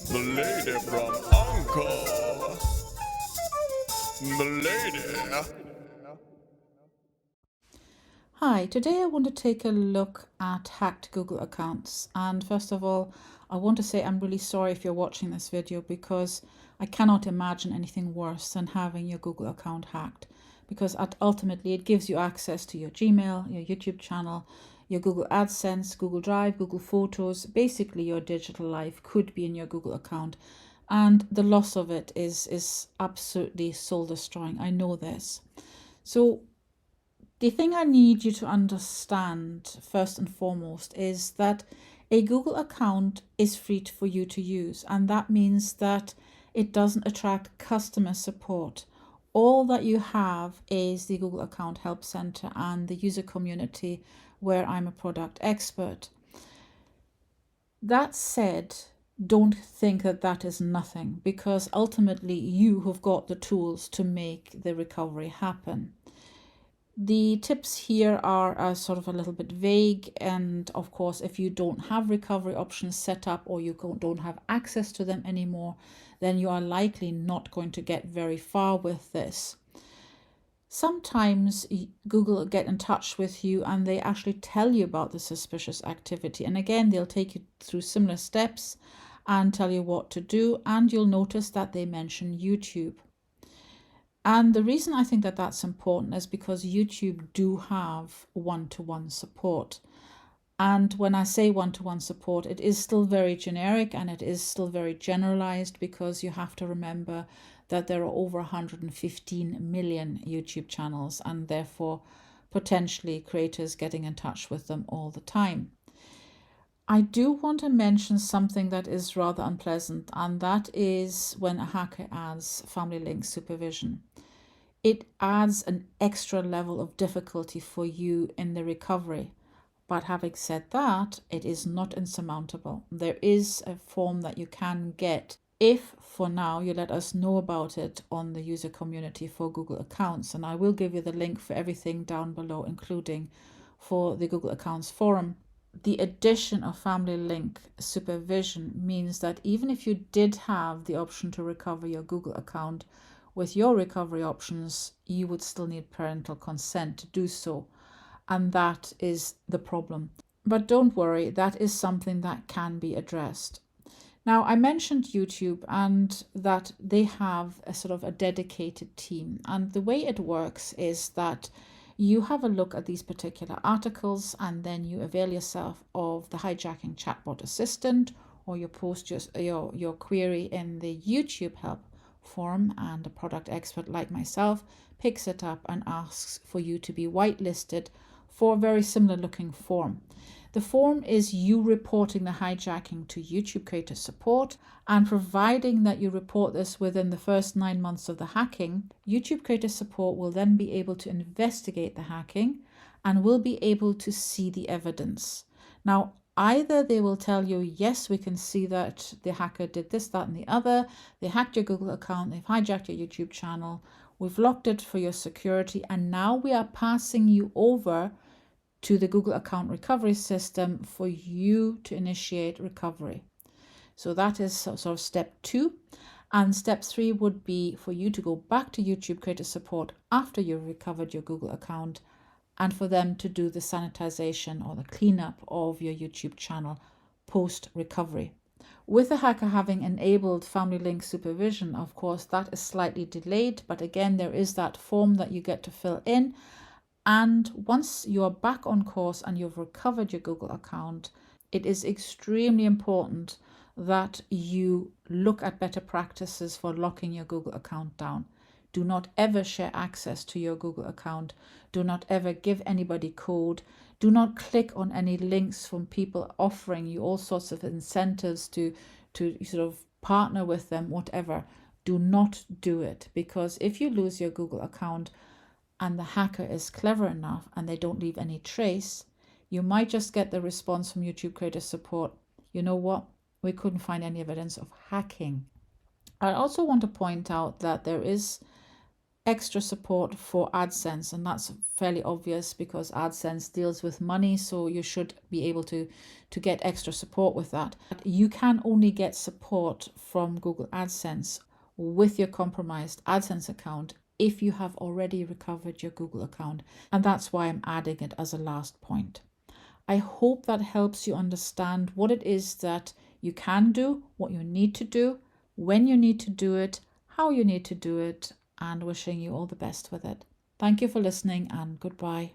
The lady from Uncle. The lady. Hi, today I want to take a look at hacked Google accounts. And first of all, I want to say I'm really sorry if you're watching this video because I cannot imagine anything worse than having your Google account hacked, because ultimately it gives you access to your Gmail, your YouTube channel, your Google AdSense, Google Drive, Google Photos. Basically, your digital life could be in your Google account. And the loss of it is absolutely soul destroying. I know this. So the thing I need you to understand first and foremost is that a Google account is free for you to use, and that means that it doesn't attract customer support. All that you have is the Google Account Help Center and the user community where I'm a product expert. That said, don't think that that is nothing, because ultimately you have got the tools to make the recovery happen. The tips here are sort of a little bit vague, and of course, if you don't have recovery options set up or you don't have access to them anymore, then you are likely not going to get very far with this. Sometimes Google get in touch with you and they actually tell you about the suspicious activity. And again, they'll take you through similar steps and tell you what to do. And you'll notice that they mention YouTube. And the reason I think that that's important is because YouTube do have one-to-one support. And when I say one-to-one support, it is still very generic and it is still very generalized, because you have to remember that there are over 115 million YouTube channels and therefore potentially creators getting in touch with them all the time. I do want to mention something that is rather unpleasant, and that is when a hacker adds family link supervision. It adds an extra level of difficulty for you in the recovery. But having said that, it is not insurmountable. There is a form that you can get if, for now, you let us know about it on the user community for Google accounts. And I will give you the link for everything down below, including for the Google Accounts forum. The addition of family link supervision means that even if you did have the option to recover your Google account, with your recovery options, you would still need parental consent to do so. And that is the problem. But don't worry, that is something that can be addressed. Now, I mentioned YouTube and that they have a sort of a dedicated team. And the way it works is that you have a look at these particular articles and then you avail yourself of the hijacking chatbot assistant, or you post your query in the YouTube help forum, and a product expert like myself picks it up and asks for you to be whitelisted for a very similar looking form. The form is you reporting the hijacking to YouTube creator support, and providing that you report this within the first 9 months of the hacking, YouTube creator support will then be able to investigate the hacking and will be able to see the evidence. Now, either they will tell you, yes, we can see that the hacker did this, that, and the other. They hacked your Google account, they've hijacked your YouTube channel, we've locked it for your security, and now we are passing you over to the Google account recovery system for you to initiate recovery. So that is sort of step 2. And step 3 would be for you to go back to YouTube creator support after you've recovered your Google account, and for them to do the sanitization or the cleanup of your YouTube channel post recovery. With the hacker having enabled family link supervision, of course, that is slightly delayed, but again, there is that form that you get to fill in. And once you are back on course and you've recovered your Google account, it is extremely important that you look at better practices for locking your Google account down. Do not ever share access to your Google account. Do not ever give anybody code. Do not click on any links from people offering you all sorts of incentives to sort of partner with them, whatever. Do not do it, because if you lose your Google account and the hacker is clever enough and they don't leave any trace, you might just get the response from YouTube creator support, you know what, we couldn't find any evidence of hacking. I also want to point out that there is extra support for AdSense, and that's fairly obvious because AdSense deals with money, so you should be able to get extra support with that. You can only get support from Google AdSense with your compromised AdSense account if you have already recovered your Google account, and that's why I'm adding it as a last point. I hope that helps you understand what it is that you can do, what you need to do, when you need to do it, how you need to do it, and wishing you all the best with it. Thank you for listening, and goodbye.